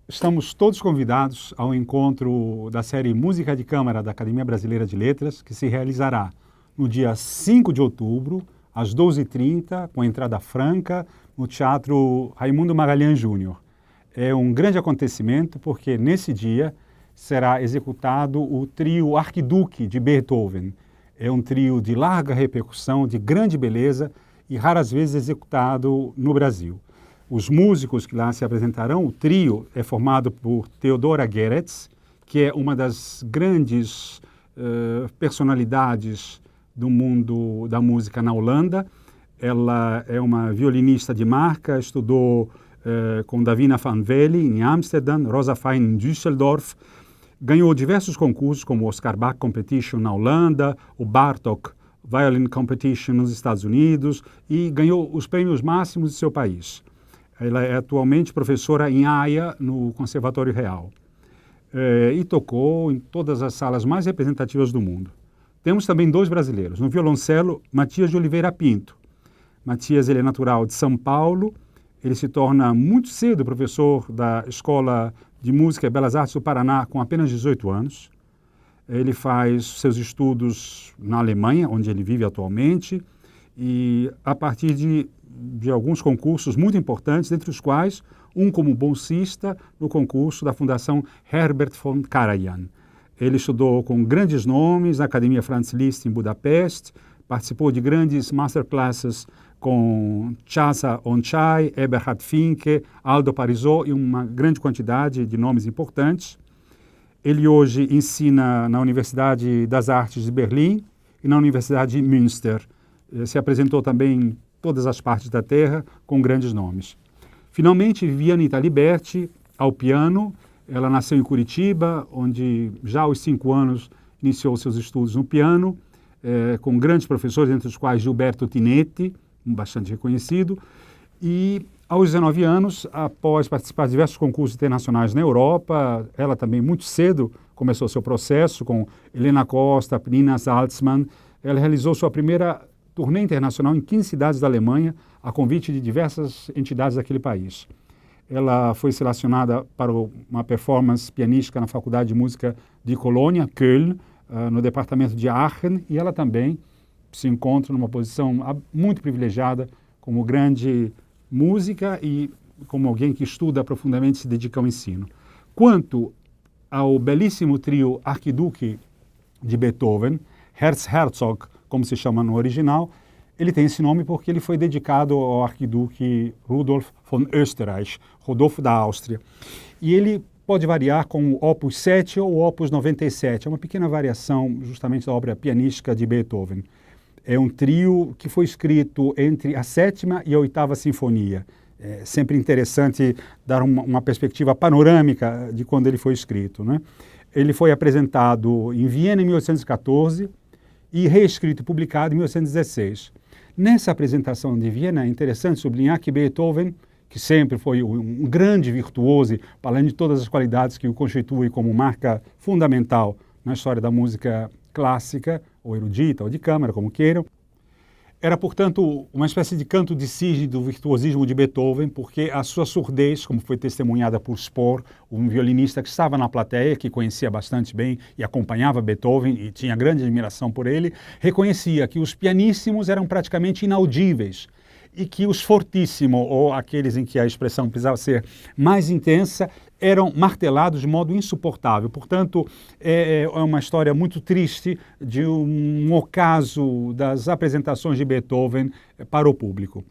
Estamos todos convidados ao encontro da série Música de Câmara da Academia Brasileira de Letras, que se realizará no dia 5 de outubro, às 12h30, com entrada franca, no Teatro Raimundo Magalhães Júnior. É um grande acontecimento porque nesse dia será executado o trio Arquiduque de Beethoven. É um trio de larga repercussão, de grande beleza e raras vezes executado no Brasil. Os músicos que lá se apresentarão, o trio é formado por Theodora Geretz, que é uma das grandes personalidades do mundo da música na Holanda. Ela é uma violinista de marca, estudou com Davina van Velde em Amsterdã, Rosa Fein em Düsseldorf, ganhou diversos concursos como o Oscar Bach Competition na Holanda, o Bartók Violin Competition nos Estados Unidos e ganhou os prêmios máximos de seu país. Ela é atualmente professora em Haia, no Conservatório Real, e tocou em todas as salas mais representativas do mundo. Temos também dois brasileiros. No violoncelo, Matias de Oliveira Pinto. Matias ele é natural de São Paulo, ele se torna muito cedo professor da Escola de Música e Belas Artes do Paraná com apenas 18 anos. Ele faz seus estudos na Alemanha, onde ele vive atualmente, e a partir de alguns concursos muito importantes, entre os quais um como bolsista no concurso da Fundação Herbert von Karajan. Ele estudou com grandes nomes na Academia Franz Liszt em Budapeste, participou de grandes masterclasses com Chasa Onchai, Eberhard Finke, Aldo Parisot e uma grande quantidade de nomes importantes. Ele hoje ensina na Universidade das Artes de Berlim e na Universidade de Münster. Se apresentou também em todas as partes da Terra com grandes nomes. Finalmente, Viviane Taliberti, ao piano. Ela nasceu em Curitiba, onde já aos 5 anos iniciou seus estudos no piano, com grandes professores, entre os quais Gilberto Tinetti, bastante reconhecido, e aos 19 anos, após participar de diversos concursos internacionais na Europa, ela também muito cedo começou seu processo com Helena Costa, Nina Salzman. Ela realizou sua primeira turnê internacional em 15 cidades da Alemanha, a convite de diversas entidades daquele país. Ela foi selecionada para uma performance pianística na Faculdade de Música de Colônia, Köln, no departamento de Aachen, e ela também se encontra numa posição muito privilegiada como grande música e como alguém que estuda profundamente e se dedica ao ensino. Quanto ao belíssimo trio Arquiduque de Beethoven, Herz-Herzog, como se chama no original, ele tem esse nome porque ele foi dedicado ao arquiduque Rudolf von Österreich, Rodolfo da Áustria. E ele pode variar com o Opus 7 ou o Opus 97, é uma pequena variação justamente da obra pianística de Beethoven. É um trio que foi escrito entre a 7ª e a 8ª Sinfonia. É sempre interessante dar uma perspectiva panorâmica de quando ele foi escrito, né? Ele foi apresentado em Viena em 1814 e reescrito e publicado em 1816. Nessa apresentação de Viena é interessante sublinhar que Beethoven, que sempre foi um grande virtuoso, além de todas as qualidades que o constituem como marca fundamental na história da música clássica, ou erudita, ou de câmara, como queiram, era, portanto, uma espécie de canto de cisne do virtuosismo de Beethoven, porque a sua surdez, como foi testemunhada por Spohr, um violinista que estava na plateia, que conhecia bastante bem e acompanhava Beethoven e tinha grande admiração por ele, reconhecia que os pianíssimos eram praticamente inaudíveis e que os fortíssimos, ou aqueles em que a expressão precisava ser mais intensa, eram martelados de modo insuportável. Portanto, é uma história muito triste de um ocaso das apresentações de Beethoven para o público.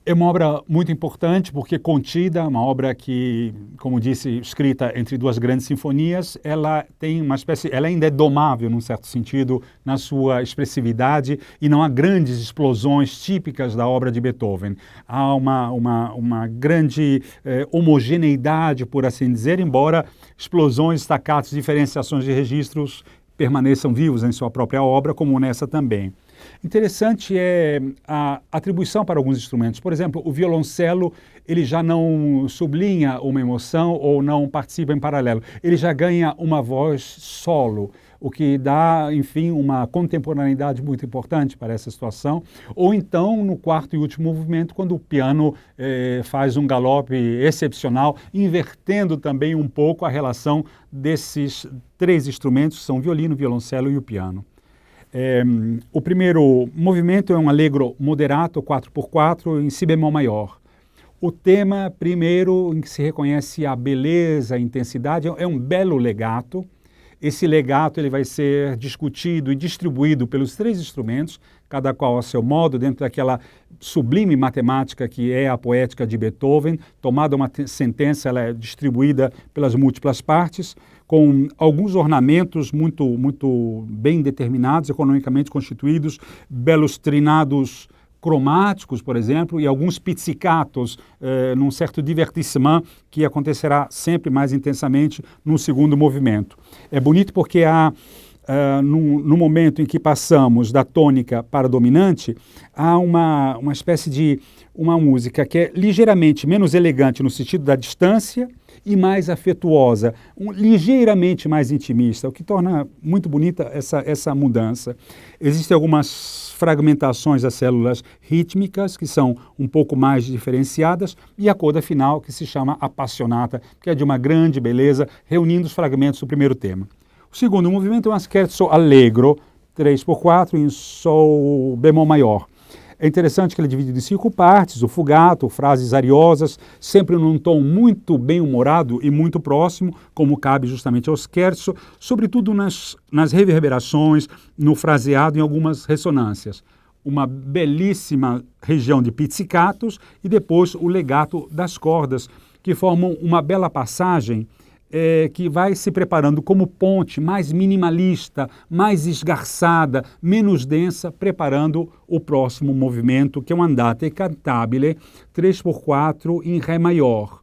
É uma obra muito importante porque contida, uma obra que, como disse, escrita entre duas grandes sinfonias, ela tem uma espécie, ela ainda é domável num certo sentido na sua expressividade e não há grandes explosões típicas da obra de Beethoven. Há uma grande homogeneidade, por assim dizer, embora explosões, staccatos, diferenciações de registros permaneçam vivos em sua própria obra, como nessa também. Interessante é a atribuição para alguns instrumentos. Por exemplo, o violoncelo, ele já não sublinha uma emoção ou não participa em paralelo. Ele já ganha uma voz solo, o que dá, enfim, uma contemporaneidade muito importante para essa situação. Ou então, no quarto e último movimento, quando o piano faz um galope excepcional, invertendo também um pouco a relação desses três instrumentos, que são o violino, o violoncelo e o piano. O primeiro movimento é um allegro moderato, 4x4, em si bemol maior. O tema, primeiro, em que se reconhece a beleza, a intensidade, é um belo legato. Esse legato ele vai ser discutido e distribuído pelos três instrumentos, cada qual a seu modo, dentro daquela sublime matemática que é a poética de Beethoven. Tomada uma sentença, ela é distribuída pelas múltiplas partes, com alguns ornamentos muito bem determinados, economicamente constituídos, belos trinados cromáticos, por exemplo, e alguns pizzicatos, num certo divertissement que acontecerá sempre mais intensamente no segundo movimento. É bonito porque no momento em que passamos da tônica para a dominante, há uma espécie de uma música que é ligeiramente menos elegante no sentido da distância e mais afetuosa, ligeiramente mais intimista, o que torna muito bonita essa mudança. Existem algumas fragmentações das células rítmicas, que são um pouco mais diferenciadas, e a coda final, que se chama Appassionata, que é de uma grande beleza, reunindo os fragmentos do primeiro tema. O segundo movimento é um scherzo allegro, 3x4, em sol bemol maior. É interessante que ele é dividido em 5 partes, o fugato, frases ariosas, sempre num tom muito bem-humorado e muito próximo, como cabe justamente ao scherzo, sobretudo nas reverberações, no fraseado e em algumas ressonâncias. Uma belíssima região de pizzicatos e depois o legato das cordas, que formam uma bela passagem que vai se preparando como ponte mais minimalista, mais esgarçada, menos densa, preparando o próximo movimento, que é um andante cantabile 3x4 em Ré maior.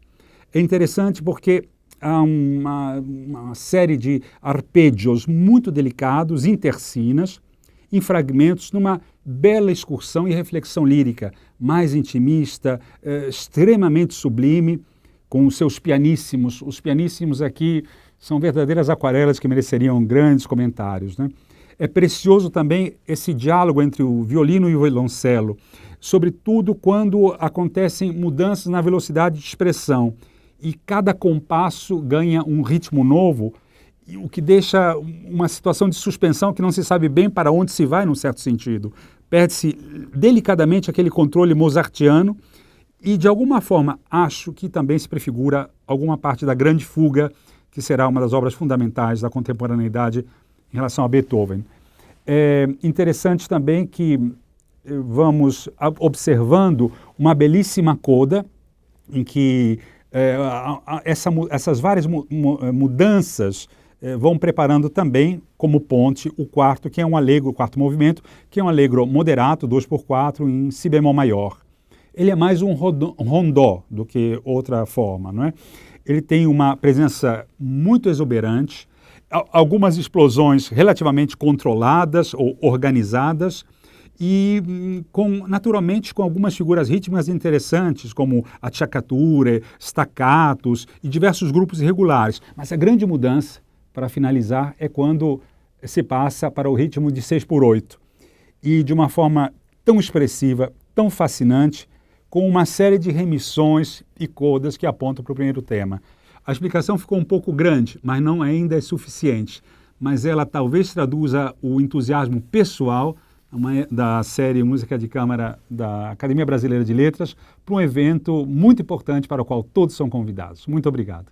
É interessante porque há uma série de arpeggios muito delicados, intercinas, em fragmentos, numa bela excursão e reflexão lírica, mais intimista, extremamente sublime, com os seus pianíssimos. Os pianíssimos aqui são verdadeiras aquarelas que mereceriam grandes comentários, né? É precioso também esse diálogo entre o violino e o violoncelo, sobretudo quando acontecem mudanças na velocidade de expressão e cada compasso ganha um ritmo novo, o que deixa uma situação de suspensão que não se sabe bem para onde se vai, num certo sentido. Perde-se delicadamente aquele controle mozartiano. E, de alguma forma, acho que também se prefigura alguma parte da Grande Fuga, que será uma das obras fundamentais da contemporaneidade em relação a Beethoven. É interessante também que vamos observando uma belíssima coda, em que essas várias mudanças vão preparando também como ponte o quarto, que é um allegro, o quarto movimento, que é um allegro moderato, 2x4, em si bemol maior. Ele é mais um rondó do que outra forma, não é? Ele tem uma presença muito exuberante, algumas explosões relativamente controladas ou organizadas e, naturalmente, com algumas figuras rítmicas interessantes, como a tchacatura, staccatos e diversos grupos irregulares. Mas a grande mudança, para finalizar, é quando se passa para o ritmo de 6x8 e de uma forma tão expressiva, tão fascinante, com uma série de remissões e codas que apontam para o primeiro tema. A explicação ficou um pouco grande, mas não ainda é suficiente. Mas ela talvez traduza o entusiasmo pessoal da série Música de Câmara da Academia Brasileira de Letras para um evento muito importante para o qual todos são convidados. Muito obrigado.